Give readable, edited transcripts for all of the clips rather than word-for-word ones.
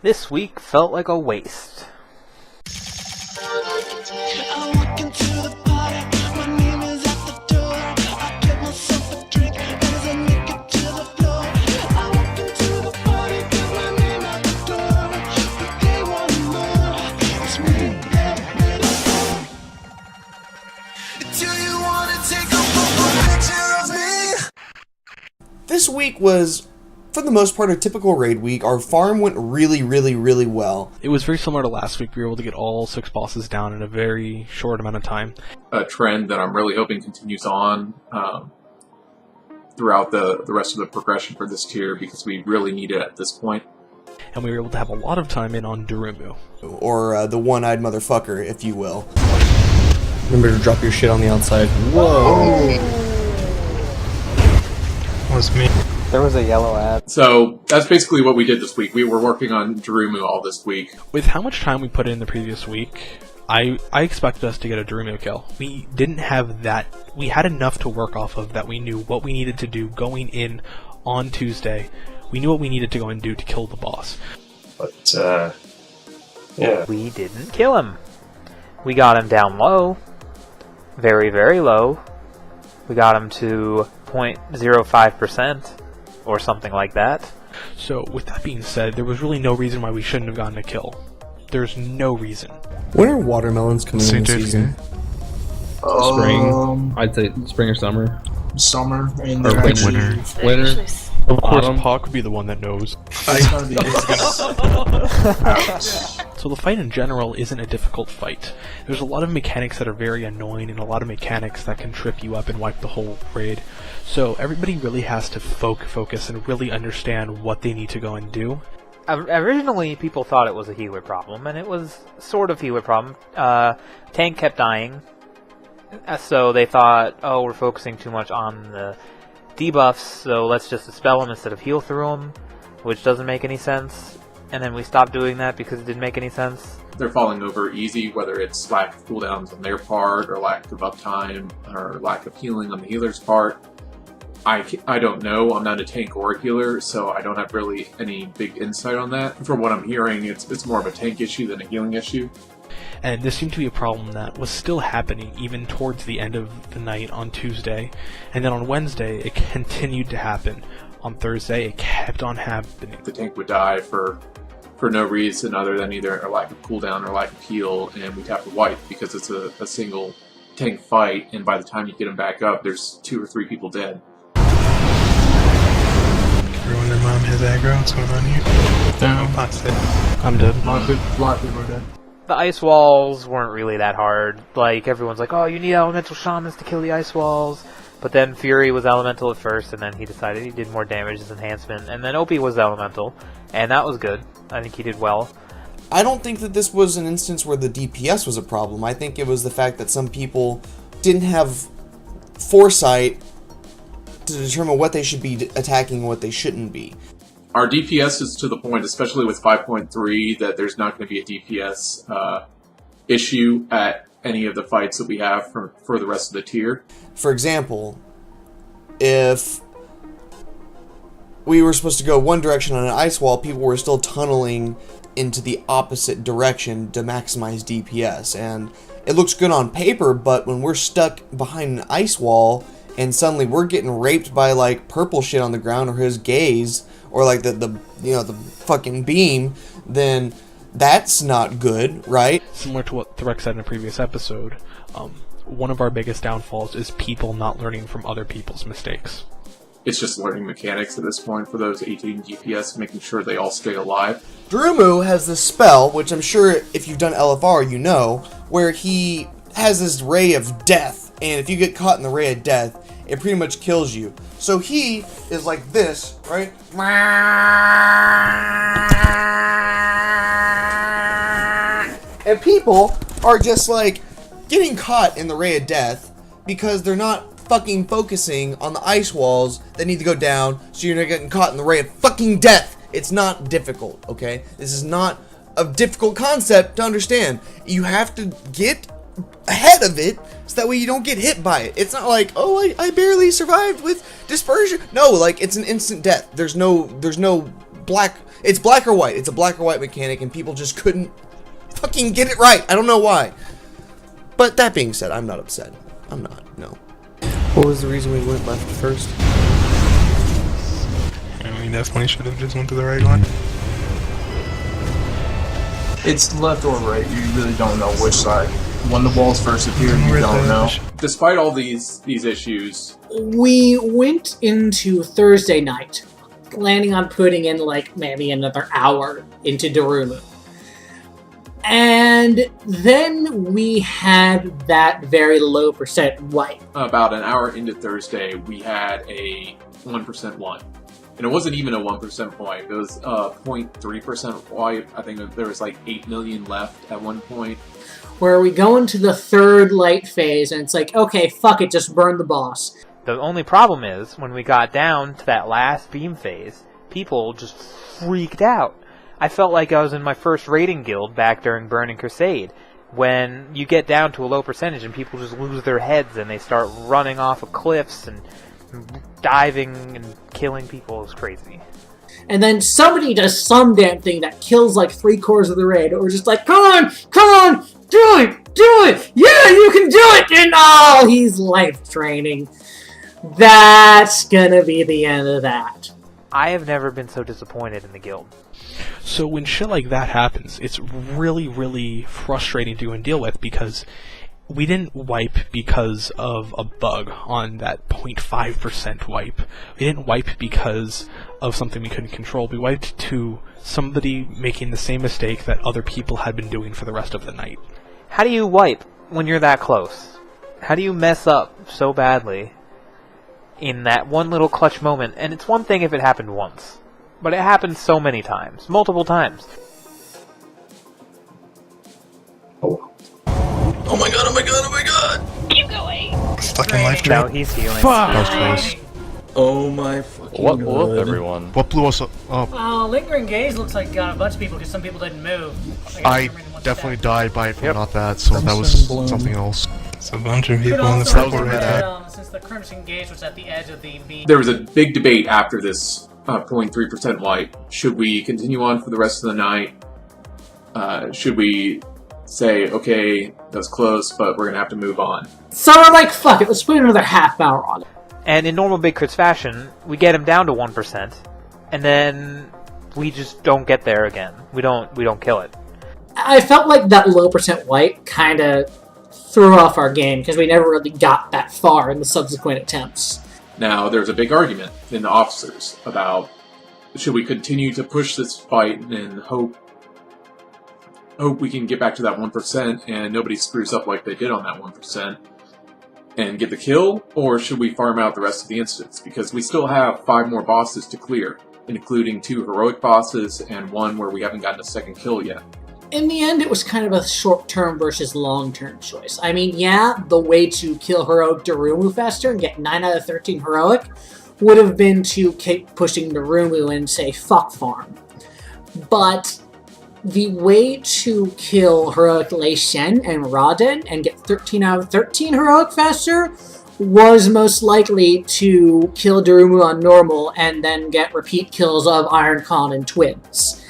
This week felt like a waste. This week was, for the most part, a typical raid week. Our farm went really well. It was very similar to last week. We were able to get all 6 bosses down in a very short amount of time. A trend that I'm really hoping continues on throughout the rest of the progression for this tier, because we really need it at this point. And we were able to have a lot of time in on Durumu. Or the one-eyed motherfucker, if you will. Remember to drop your shit on the outside. Whoa! Was me. There was a yellow ad. So that's basically what we did this week. We were working on Durumu all this week. With how much time we put in the previous week, I expected us to get a Durumu kill. We didn't have that. We had enough to work off of that we knew what we needed to do going in on Tuesday. We knew what we needed to go and do to kill the boss. But, yeah. We didn't kill him. We got him down low. Very low. We got him to 0.05% or something like that. So with that being said, there was really no reason why we shouldn't have gotten a kill. There's no reason. When are watermelons coming in the season? Spring. I'd say spring or summer. Summer. And Or winter. Winter. Of course, Autumn. Pac would be the one that knows. So the fight in general isn't a difficult fight. There's a lot of mechanics that are very annoying and a lot of mechanics that can trip you up and wipe the whole raid. So everybody really has to focus and really understand what they need to go and do. Originally, people thought it was a healer problem, and it was sort of healer problem. Tank kept dying, so they thought, oh, we're focusing too much on the debuffs, so let's just dispel them instead of heal through them, which doesn't make any sense. And then we stopped doing that because it didn't make any sense. They're falling over easy, whether it's lack of cooldowns on their part, or lack of uptime, or lack of healing on the healer's part. I don't know. I'm not a tank or a healer, so I don't have really any big insight on that. From what I'm hearing, it's more of a tank issue than a healing issue. And this seemed to be a problem that was still happening even towards the end of the night on Tuesday. And then on Wednesday, it continued to happen. On Thursday, it kept on happening. The tank would die for no reason other than either a lack of cooldown or lack of heal, and we'd have to wipe because it's a single tank fight, and by the time you get them back up, there's 2 or 3 people dead. Everyone, their mom has aggro. What's going on here? No, Pac's dead. I'm dead. A lot of people are dead. The ice walls weren't really that hard. Like, everyone's like, oh, you need elemental shamans to kill the ice walls. But then Fury was elemental at first, and then he decided he did more damage as enhancement. And then Opie was elemental, and that was good. I think he did well. I don't think that this was an instance where the DPS was a problem. I think it was the fact that some people didn't have foresight to determine what they should be attacking and what they shouldn't be. Our DPS is to the point, especially with 5.3, that there's not going to be a DPS issue at any of the fights that we have for the rest of the tier. For example, if we were supposed to go one direction on an ice wall, people were still tunneling into the opposite direction to maximize DPS. And it looks good on paper, but when we're stuck behind an ice wall and suddenly we're getting raped by like purple shit on the ground or his gaze or like the fucking beam, then that's not good, right? Similar to what Threx said in a previous episode, one of our biggest downfalls is people not learning from other people's mistakes. It's just learning mechanics at this point for those 18 DPS, making sure they all stay alive. Durumu has this spell, which I'm sure if you've done LFR you know, where he has this ray of death, and if you get caught in the ray of death, it pretty much kills you. So he is like this, right? And people are just like getting caught in the ray of death because they're not fucking focusing on the ice walls that need to go down, so you're not getting caught in the ray of fucking death. It's not difficult, okay? This is not a difficult concept to understand. You have to get ahead of it so that way you don't get hit by it. It's not like, oh, I barely survived with dispersion. No, like, it's an instant death. There's no It's black or white. It's a black or white mechanic, and people just couldn't fucking get it right. I don't know why. But that being said, I'm not upset. I'm not. No. What was the reason we went left first? And we definitely should have just went to the right one. It's left or right. You really don't know which side. When the walls first appeared, you don't know. Despite all these issues, we went into Thursday night, planning on putting in like maybe another hour into Durumu. And then we had that very low percent wipe. about an hour into Thursday, we had a 1% wipe. And it wasn't even a 1% wipe, it was a 0.3% wipe. I think there was like 8 million left at one point. Where we go into the third light phase, and it's like, okay, fuck it, just burn the boss. The only problem is, when we got down to that last beam phase, people just freaked out. I felt like I was in my first raiding guild back during Burning Crusade, when you get down to a low percentage and people just lose their heads and they start running off of cliffs and diving and killing people. Is crazy. And then somebody does some damn thing that kills like 3/4 of the raid, or just like, come on, do it, yeah, you can do it, and oh, he's life draining. That's gonna be the end of that. I have never been so disappointed in the guild. So when shit like that happens, it's really, really frustrating to go and deal with, because we didn't wipe because of a bug on that 0.5% wipe. We didn't wipe because of something we couldn't control. We wiped to somebody making the same mistake that other people had been doing for the rest of the night. How do you wipe when you're that close? How do you mess up so badly in that one little clutch moment? And it's one thing if it happened once, but it happened so many times, multiple times. Oh my god! Keep going! Stuck in life No, drain. he's healing. Fuck! That was close. Oh my fucking What god. blew up everyone? What blew us up? Lingering Gaze looks like got a bunch of people because some people didn't move. I definitely died by it from not that, so that was something else. It's a bunch of people in the circle right there. Since the Crimson Gaze was at the edge of the beam. There was a big debate after this 0.3% wipe. Should we continue on for the rest of the night? Should we say, okay, that's close, but we're gonna have to move on? So we're like, fuck it, let's put another half hour on it. And in normal Big Crits fashion, we get him down to 1%, and then we just don't get there again. We don't kill it. I felt like that low percent wipe kind of threw off our game, because we never really got that far in the subsequent attempts. Now, there's a big argument in the officers about should we continue to push this fight and hope we can get back to that 1% and nobody screws up like they did on that 1% and get the kill, or should we farm out the rest of the instance? Because we still have 5 more bosses to clear, including 2 heroic bosses and 1 where we haven't gotten a second kill yet. In the end, it was kind of a short-term versus long-term choice. I mean, yeah, the way to kill Heroic Durumu faster and get 9 out of 13 Heroic would have been to keep pushing Durumu and say, fuck farm. But the way to kill Heroic Lei Shen and Raden and get 13 out of 13 Heroic faster was most likely to kill Durumu on normal and then get repeat kills of Iron Khan and Twins.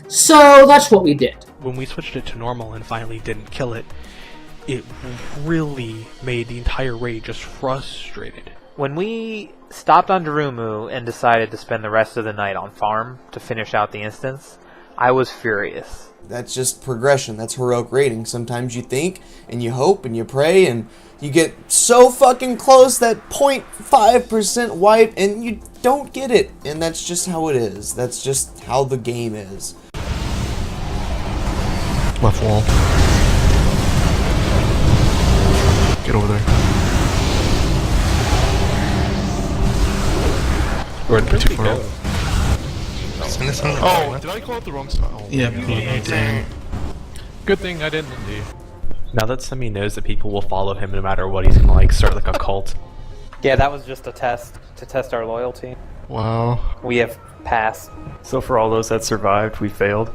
So that's what we did. When we switched it to normal and finally didn't kill it, it really made the entire raid just frustrated. When we stopped on Durumu and decided to spend the rest of the night on farm to finish out the instance, I was furious. That's just progression. That's heroic rating. Sometimes you think, and you hope, and you pray, and you get so fucking close that 0.5% wipe, and you don't get it. And that's just how it is. That's just how the game is. Left wall. Get over there. Where'd Too far. go? Oh, did I call out the wrong side? Oh, Yep, you did. Good thing I didn't. Now that Semi knows that people will follow him no matter what, he's gonna like start like a cult. Yeah, that was just a test to test our loyalty. Wow. We have passed. So for all those that survived, we failed.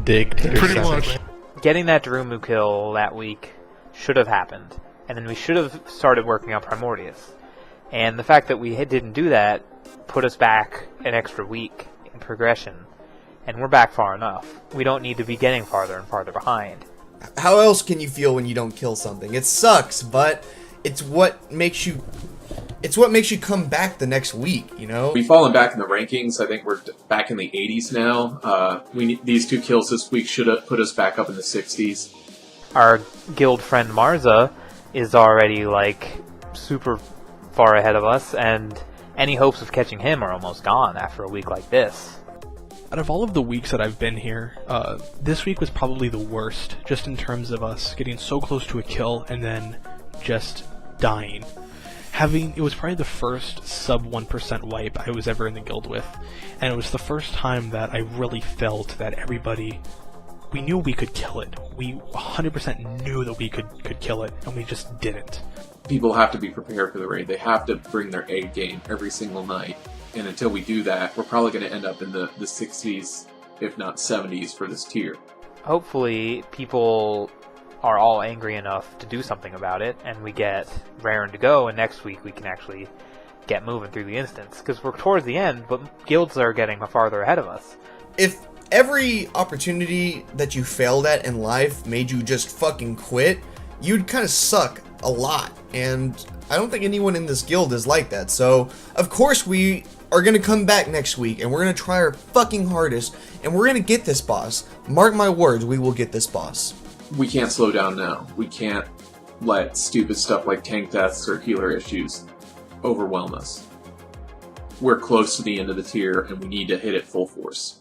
Dictator. Pretty much. Getting that Durumu kill that week should have happened, and then we should have started working on Primordius. And the fact that we didn't do that put us back an extra week in progression. and we're back far enough. We don't need to be getting farther and farther behind. How else can you feel when you don't kill something? It sucks, but it's what makes you come back the next week, you know? We've fallen back in the rankings. I think we're back in the 80s now. These 2 kills this week should have put us back up in the 60s. Our guild friend Marza is already, like, super far ahead of us, and any hopes of catching him are almost gone after a week like this. Out of all of the weeks that I've been here, this week was probably the worst, just in terms of us getting so close to a kill and then just dying. It was probably the first sub 1% wipe I was ever in the guild with, and it was the first time that I really felt that we knew we could kill it. We 100% knew that we could kill it, and we just didn't. People have to be prepared for the raid. They have to bring their A game every single night. And until we do that, we're probably going to end up in the 60s, if not 70s, for this tier. Hopefully, people are all angry enough to do something about it, and we get raring to go, and next week we can actually get moving through the instance. Because we're towards the end, but guilds are getting farther ahead of us. If every opportunity that you failed at in life made you just fucking quit, you'd kind of suck a lot. And I don't think anyone in this guild is like that. So, of course, we are going to come back next week, and we're going to try our fucking hardest, and we're going to get this boss. Mark my words, we will get this boss. We can't slow down now. We can't let stupid stuff like tank deaths or healer issues overwhelm us. We're close to the end of the tier, and we need to hit it full force.